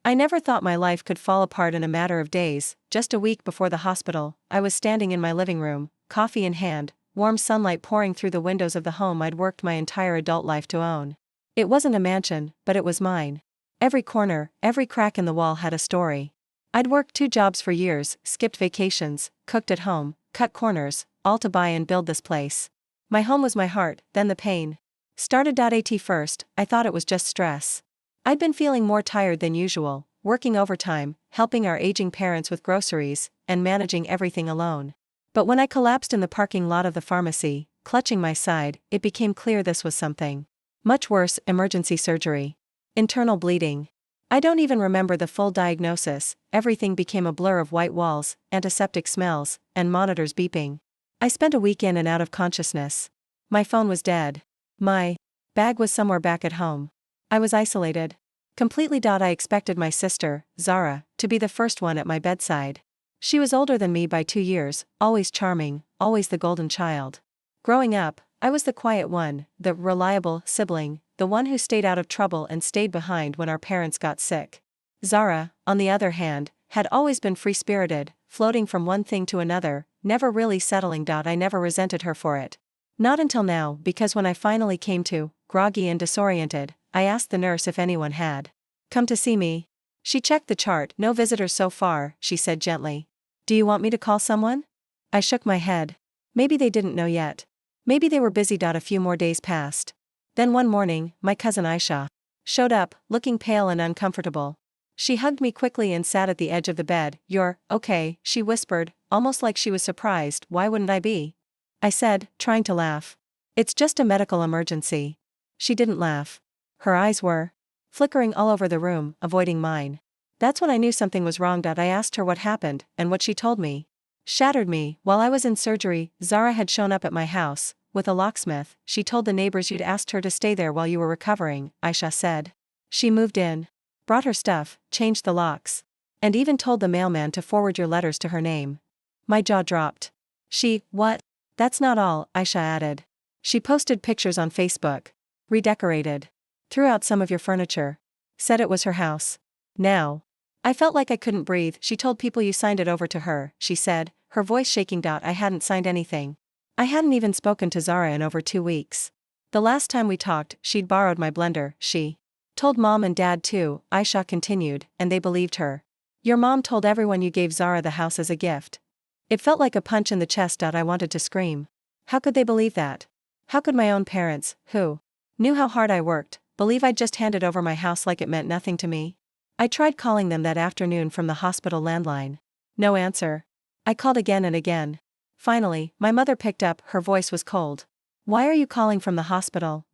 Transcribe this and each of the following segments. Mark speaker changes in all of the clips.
Speaker 1: I never thought my life could fall apart in a matter of days. Just a week before the hospital, I was standing in my living room, coffee in hand, warm sunlight pouring through the windows of the home I'd worked my entire adult life to own. It wasn't a mansion, but it was mine. Every corner, every crack in the wall had a story. I'd worked 2 jobs for years, skipped vacations, cooked at home, cut corners, all to buy and build this place. My home was my heart, then the pain. Started at first, I thought it was just stress. I'd been feeling more tired than usual, working overtime, helping our aging parents with groceries, and managing everything alone. But when I collapsed in the parking lot of the pharmacy, clutching my side, it became clear this was something much worse: emergency surgery. Internal bleeding. I don't even remember the full diagnosis. Everything became a blur of white walls, antiseptic smells, and monitors beeping. I spent a week in and out of consciousness. My phone was dead. My bag was somewhere back at home. I was isolated. Completely. I expected my sister, Zara, to be the first one at my bedside. She was older than me by 2 years, always charming, always the golden child. Growing up, I was the quiet one, the reliable sibling, the one who stayed out of trouble and stayed behind when our parents got sick. Zara, on the other hand, had always been free-spirited, floating from one thing to another, never really settling. I never resented her for it. Not until now, because when I finally came to, groggy and disoriented, I asked the nurse if anyone had come to see me. She checked the chart. "No visitors so far," she said gently. "Do you want me to call someone?" I shook my head. Maybe they didn't know yet. Maybe they were busy. A few more days passed. Then one morning, my cousin Aisha showed up, looking pale and uncomfortable. She hugged me quickly and sat at the edge of the bed. "You're okay," she whispered, almost like she was surprised. "Why wouldn't I be?" I said, trying to laugh. "It's just a medical emergency." She didn't laugh. Her eyes were flickering all over the room, avoiding mine. That's when I knew something was wrong. I asked her what happened, and what she told me shattered me. While I was in surgery, Zara had shown up at my house with a locksmith. "She told the neighbors you'd asked her to stay there while you were recovering," Aisha said. "She moved in, brought her stuff, changed the locks, and even told the mailman to forward your letters to her name." My jaw dropped. What? "That's not all," Aisha added. "She posted pictures on Facebook. Redecorated. Threw out some of your furniture. Said it was her house. Now." I felt like I couldn't breathe. "She told people you signed it over to her," she said, her voice shaking. "I hadn't signed anything. I hadn't even spoken to Zara in over 2 weeks. The last time we talked, she'd borrowed my blender. She told mom and dad too," Aisha continued, "and they believed her. Your mom told everyone you gave Zara the house as a gift." It felt like a punch in the chest. I wanted to scream. How could they believe that? How could my own parents, who knew how hard I worked, believe I'd just handed over my house like it meant nothing to me? I tried calling them that afternoon from the hospital landline. No answer. I called again and again. Finally, my mother picked up. Her voice was cold. "Why are you calling from the hospital?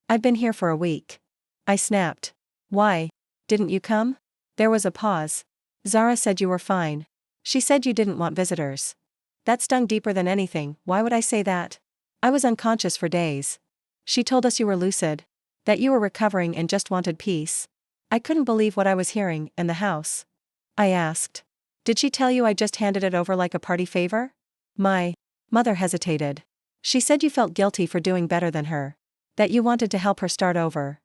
Speaker 1: I've been here for a week." I snapped. "Why? Didn't you come?" There was a pause. "Zara said you were fine. She said you didn't want visitors." That stung deeper than anything. Why would I say that? I was unconscious for days. "She told us you were lucid. That you were recovering and just wanted peace." I couldn't believe what I was hearing. "And the house?" I asked. "Did she tell you I just handed it over like a party favor?" My mother hesitated. "She said you felt guilty for doing better than her. That you wanted to help her start over."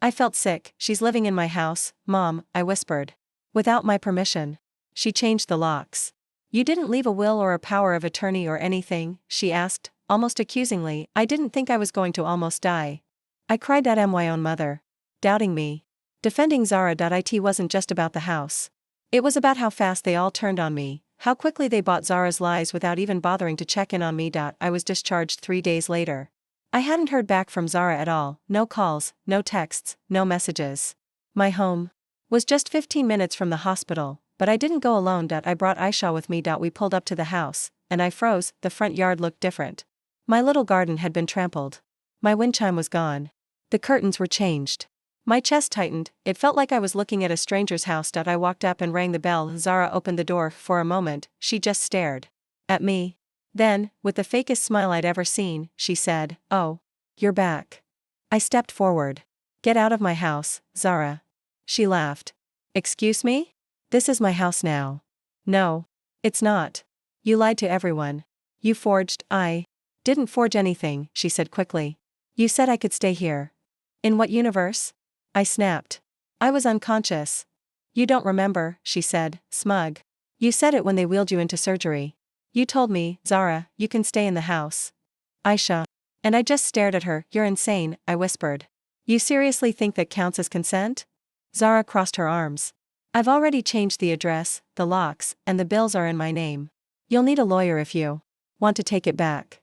Speaker 1: I felt sick. "She's living in my house, Mom," I whispered. "Without my permission. She changed the locks." "You didn't leave a will or a power of attorney or anything?" she asked, almost accusingly. I didn't think I was going to almost die. I cried at my own mother. Doubting me. Defending Zara. It wasn't just about the house. It was about how fast they all turned on me, how quickly they bought Zara's lies without even bothering to check in on me. I was discharged 3 days later. I hadn't heard back from Zara at all. No calls, no texts, no messages. My home was just 15 minutes from the hospital, but I didn't go alone. I brought Aisha with me. We pulled up to the house, and I froze. The front yard looked different. My little garden had been trampled. My wind chime was gone. The curtains were changed. My chest tightened. It felt like I was looking at a stranger's house. I walked up and rang the bell. Zara opened the door. For a moment, she just stared at me. Then, with the fakest smile I'd ever seen, she said, "Oh, you're back." I stepped forward. "Get out of my house, Zara." She laughed. "Excuse me? This is my house now." "No, it's not. You lied to everyone. You forged." "I didn't forge anything," she said quickly. "You said I could stay here." "In what universe?" I snapped. I was unconscious. You don't remember, she said, smug. You said it when they wheeled you into surgery. You told me, Zara, you can stay in the house. Aisha. And I just stared at her. You're insane, I whispered. You seriously think that counts as consent? Zara crossed her arms. I've already changed the address, the locks, and the bills are in my name. You'll need a lawyer if you want to take it back.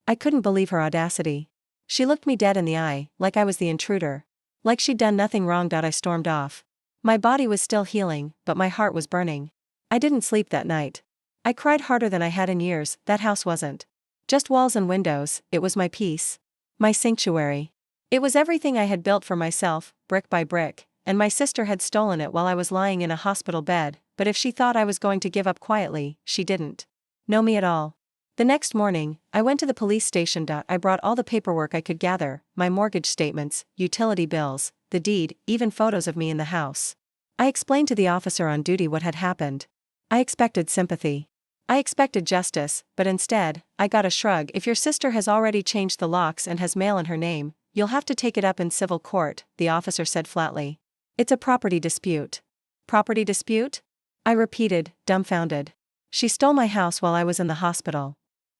Speaker 1: I couldn't believe her audacity. She looked me dead in the eye, like I was the intruder. Like she'd done nothing wrong. I stormed off. My body was still healing, but my heart was burning. I didn't sleep that night. I cried harder than I had in years. That house wasn't just walls and windows, it was my peace. My sanctuary. It was everything I had built for myself, brick by brick, and my sister had stolen it while I was lying in a hospital bed, but if she thought I was going to give up quietly, she didn't know me at all. The next morning, I went to the police station. I brought all the paperwork I could gather, my mortgage statements, utility bills, the deed, even photos of me in the house. I explained to the officer on duty what had happened. I expected sympathy. I expected justice, but instead, I got a shrug. If your sister has already changed the locks and has mail in her name, you'll have to take it up in civil court, the officer said flatly. It's a property dispute. Property dispute? I repeated, dumbfounded. She stole my house while I was in the hospital.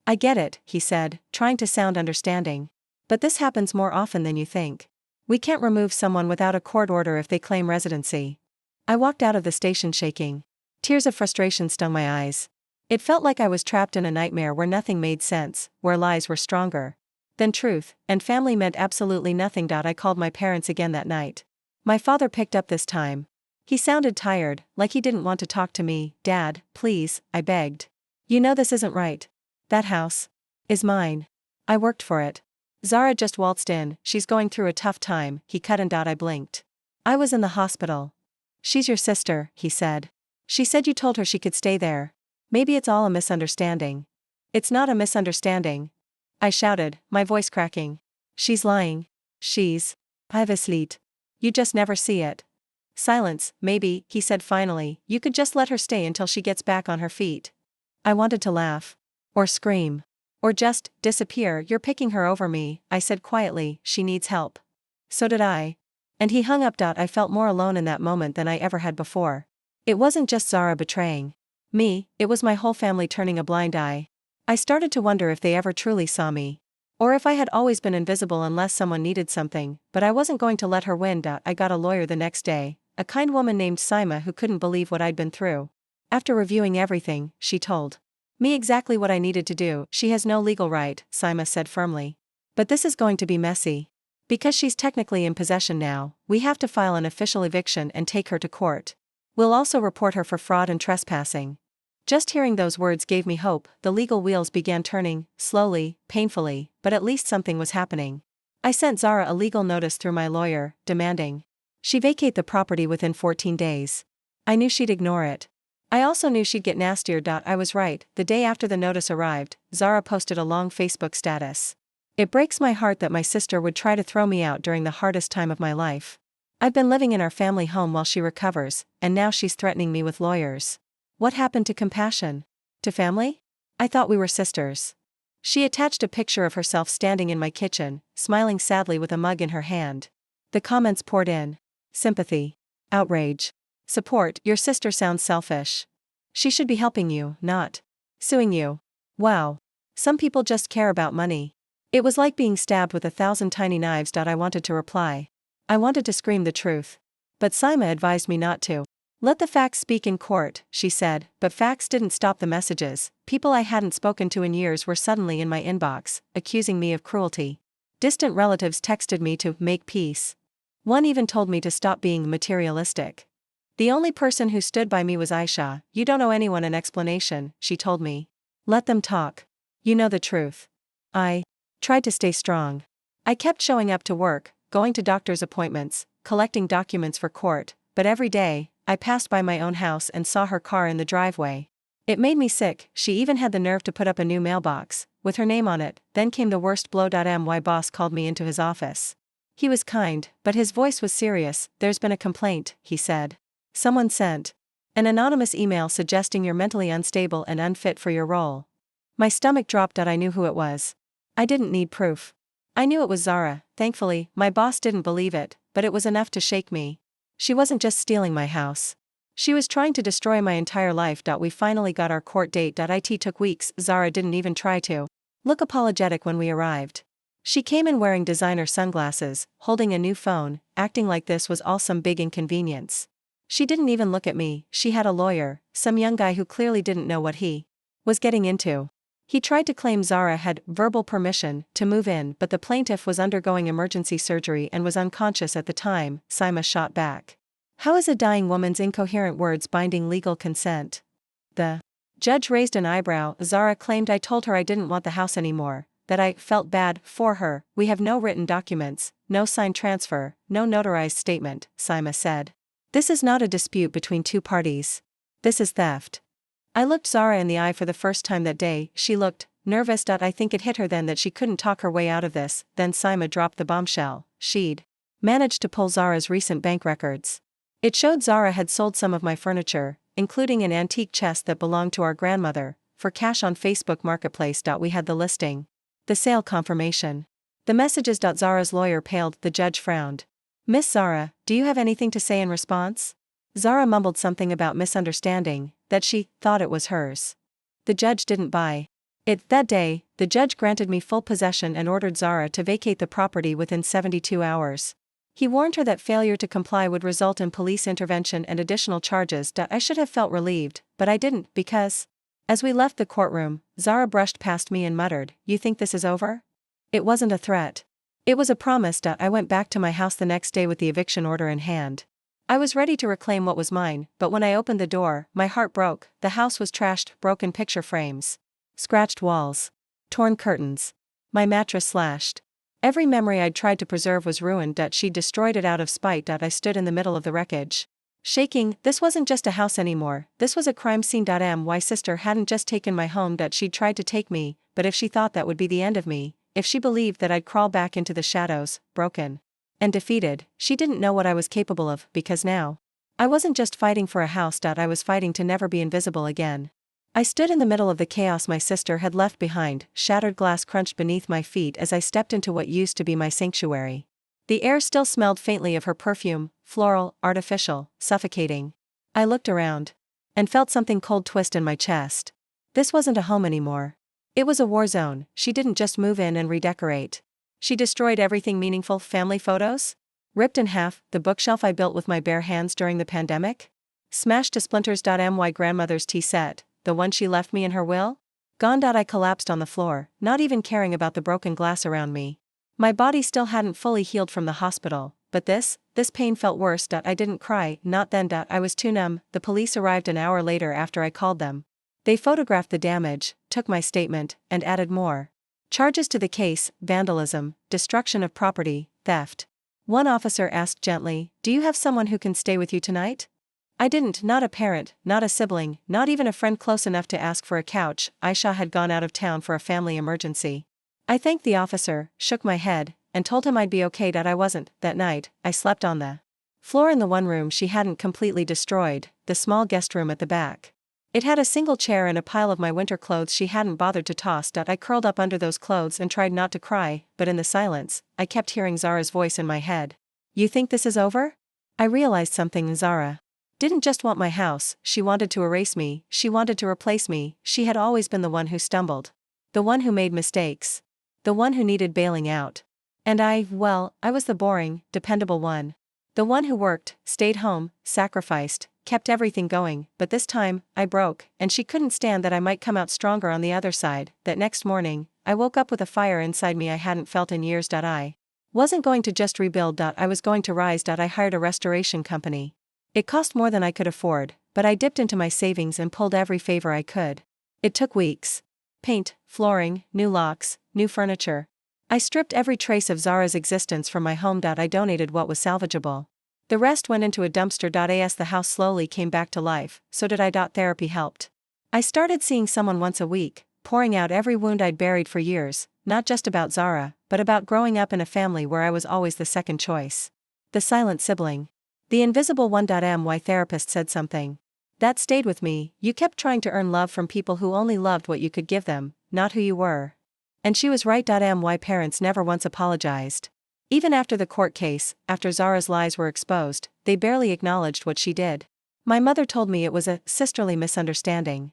Speaker 1: I get it, he said, trying to sound understanding. But this happens more often than you think. We can't remove someone without a court order if they claim residency. I walked out of the station shaking. Tears of frustration stung my eyes. It felt like I was trapped in a nightmare where nothing made sense, where lies were stronger than truth, and family meant absolutely nothing. I called my parents again that night. My father picked up this time. He sounded tired, like he didn't want to talk to me. Dad, please, I begged. You know this isn't right. That house is mine. I worked for it. Zara just waltzed in, she's going through a tough time, he cut in. I blinked. I was in the hospital. She's your sister, he said. She said you told her she could stay there. Maybe it's all a misunderstanding. It's not a misunderstanding. I shouted, my voice cracking. She's lying. She's asleep. You just never see it. Silence. Maybe, he said finally, you could just let her stay until she gets back on her feet. I wanted to laugh. Or scream. Or just disappear. You're picking her over me, I said quietly. She needs help. So did I. And he hung up. I felt more alone in that moment than I ever had before. It wasn't just Zara betraying me, it was my whole family turning a blind eye. I started to wonder if they ever truly saw me. Or if I had always been invisible unless someone needed something, but I wasn't going to let her win. I got a lawyer the next day, a kind woman named Sima who couldn't believe what I'd been through. After reviewing everything, she told me exactly what I needed to do. She has no legal right, Sima said firmly. But this is going to be messy. Because she's technically in possession now, we have to file an official eviction and take her to court. We'll also report her for fraud and trespassing. Just hearing those words gave me hope. The legal wheels began turning, slowly, painfully, but at least something was happening. I sent Zara a legal notice through my lawyer, demanding she vacate the property within 14 days. I knew she'd ignore it. I also knew she'd get nastier. I was right. The day after the notice arrived, Zara posted a long Facebook status. It breaks my heart that my sister would try to throw me out during the hardest time of my life. I've been living in our family home while she recovers, and now she's threatening me with lawyers. What happened to compassion? To family? I thought we were sisters. She attached a picture of herself standing in my kitchen, smiling sadly with a mug in her hand. The comments poured in. Sympathy. Outrage. Support. Your sister sounds selfish. She should be helping you, not suing you. Wow. Some people just care about money. It was like being stabbed with 1,000 tiny knives. I wanted to reply. I wanted to scream the truth. But Sima advised me not to. Let the facts speak in court, she said, but facts didn't stop the messages. People I hadn't spoken to in years were suddenly in my inbox, accusing me of cruelty. Distant relatives texted me to make peace. One even told me to stop being materialistic. The only person who stood by me was Aisha. You don't owe anyone an explanation, she told me. Let them talk. You know the truth. I tried to stay strong. I kept showing up to work, going to doctor's appointments, collecting documents for court, but every day, I passed by my own house and saw her car in the driveway. It made me sick. She even had the nerve to put up a new mailbox, with her name on it. Then came the worst blow. My boss called me into his office. He was kind, but his voice was serious. There's been a complaint, he said. Someone sent an anonymous email suggesting you're mentally unstable and unfit for your role. My stomach dropped. I knew who it was. I didn't need proof. I knew it was Zara. Thankfully, my boss didn't believe it, but it was enough to shake me. She wasn't just stealing my house. She was trying to destroy my entire life. We finally got our court date. It took weeks. Zara didn't even try to look apologetic when we arrived. She came in wearing designer sunglasses, holding a new phone, acting like this was all some big inconvenience. She didn't even look at me. She had a lawyer, some young guy who clearly didn't know what he was getting into. He tried to claim Zara had verbal permission to move in, but the plaintiff was undergoing emergency surgery and was unconscious at the time. Sima shot back. How is a dying woman's incoherent words binding legal consent? The judge raised an eyebrow. Zara claimed I told her I didn't want the house anymore, that I felt bad for her. We have no written documents, no signed transfer, no notarized statement, Sima said. This is not a dispute between two parties. This is theft. I looked Zara in the eye for the first time that day. She looked nervous. I think it hit her then that she couldn't talk her way out of this. Then Sima dropped the bombshell. She'd managed to pull Zara's recent bank records. It showed Zara had sold some of my furniture, including an antique chest that belonged to our grandmother, for cash on Facebook Marketplace. We had the listing. The sale confirmation. The messages. Zara's lawyer paled. The judge frowned. Miss Zara, do you have anything to say in response? Zara mumbled something about misunderstanding, that she thought it was hers. The judge didn't buy it. That day, the judge granted me full possession and ordered Zara to vacate the property within 72 hours. He warned her that failure to comply would result in police intervention and additional charges. I should have felt relieved, but I didn't because, as we left the courtroom, Zara brushed past me and muttered, "You think this is over?" It wasn't a threat. It was a promise. I went back to my house the next day with the eviction order in hand. I was ready to reclaim what was mine, but when I opened the door, my heart broke. The house was trashed, broken picture frames, scratched walls, torn curtains, my mattress slashed. Every memory I'd tried to preserve was ruined. She destroyed it out of spite. I stood in the middle of the wreckage, shaking. This wasn't just a house anymore, this was a crime scene. My sister hadn't just taken my home. She'd tried to take me, but if she thought that would be the end of me, if she believed that I'd crawl back into the shadows, broken and defeated, she didn't know what I was capable of, because now I wasn't just fighting for a house. I was fighting to never be invisible again. I stood in the middle of the chaos my sister had left behind. Shattered glass crunched beneath my feet as I stepped into what used to be my sanctuary. The air still smelled faintly of her perfume, floral, artificial, suffocating. I looked around and felt something cold twist in my chest. This wasn't a home anymore. It was a war zone. She didn't just move in and redecorate. She destroyed everything meaningful. Family photos? Ripped in half. The bookshelf I built with my bare hands during the pandemic? Smashed to splinters. My grandmother's tea set, the one she left me in her will? Gone. I collapsed on the floor, not even caring about the broken glass around me. My body still hadn't fully healed from the hospital, but this pain felt worse. I didn't cry, not then. I was too numb. The police arrived an hour later after I called them. They photographed the damage, took my statement, and added more charges to the case: vandalism, destruction of property, theft. One officer asked gently, "Do you have someone who can stay with you tonight?" I didn't. Not a parent, not a sibling, not even a friend close enough to ask for a couch. Aisha had gone out of town for a family emergency. I thanked the officer, shook my head, and told him I'd be okay. I wasn't. That night, I slept on the floor in the one room she hadn't completely destroyed, the small guest room at the back. It had a single chair and a pile of my winter clothes she hadn't bothered to toss. I curled up under those clothes and tried not to cry, but in the silence, I kept hearing Zara's voice in my head. "You think this is over?" I realized something. Zara didn't just want my house, she wanted to erase me, she wanted to replace me. She had always been the one who stumbled, the one who made mistakes, the one who needed bailing out. And I was the boring, dependable one. The one who worked, stayed home, sacrificed, kept everything going. But this time, I broke, and she couldn't stand that I might come out stronger on the other side. That next morning, I woke up with a fire inside me I hadn't felt in years. I wasn't going to just rebuild. I was going to rise. I hired a restoration company. It cost more than I could afford, but I dipped into my savings and pulled every favor I could. It took weeks. Paint, flooring, new locks, new furniture. I stripped every trace of Zara's existence from my home. I donated what was salvageable. The rest went into a dumpster. As the house slowly came back to life, so did I. Therapy helped. I started seeing someone once a week, pouring out every wound I'd buried for years, not just about Zara, but about growing up in a family where I was always the second choice. The silent sibling. The invisible one. My therapist said something that stayed with me. You kept trying to earn love from people who only loved what you could give them, not who you were. And she was right. My parents never once apologized. Even after the court case, after Zara's lies were exposed, they barely acknowledged what she did. My mother told me it was a sisterly misunderstanding.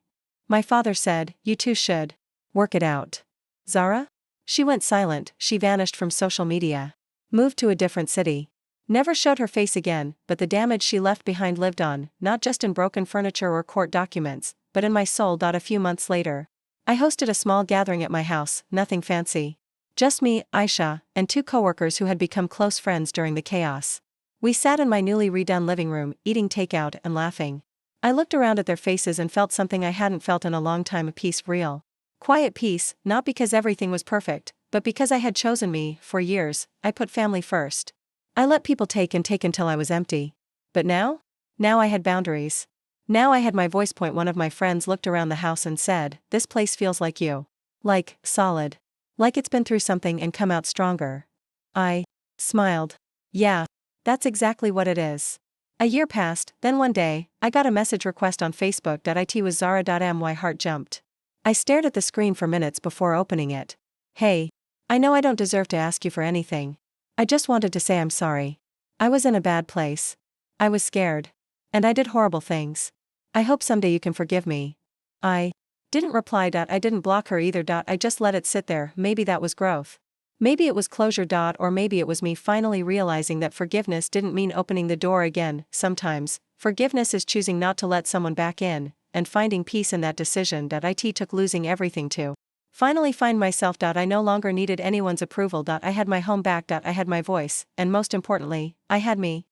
Speaker 1: My father said, you two should work it out. Zara? She went silent, she vanished from social media. Moved to a different city. Never showed her face again, but the damage she left behind lived on, not just in broken furniture or court documents, but in my soul. A few months later, I hosted a small gathering at my house, nothing fancy. Just me, Aisha, and two coworkers who had become close friends during the chaos. We sat in my newly redone living room, eating takeout and laughing. I looked around at their faces and felt something I hadn't felt in a long time, a peace, real. Quiet peace, not because everything was perfect, but because I had chosen me. For years, I put family first. I let people take until I was empty. But now? Now I had boundaries. Now I had my voice. One of my friends looked around the house and said, this place feels like you. Like, solid. Like it's been through something and come out stronger. I smiled. Yeah, that's exactly what it is. A year passed, then one day, I got a message request on Facebook. It was Zara. My heart jumped. I stared at the screen for minutes before opening it. Hey. I know I don't deserve to ask you for anything. I just wanted to say I'm sorry. I was in a bad place. I was scared. And I did horrible things. I hope someday you can forgive me. I didn't reply. I didn't block her either. I just let it sit there. Maybe that was growth. Maybe it was closure. Or maybe it was me finally realizing that forgiveness didn't mean opening the door again. Sometimes, forgiveness is choosing not to let someone back in, and finding peace in that decision. It took losing everything to finally find myself. I no longer needed anyone's approval. I had my home back. I had my voice, and most importantly, I had me.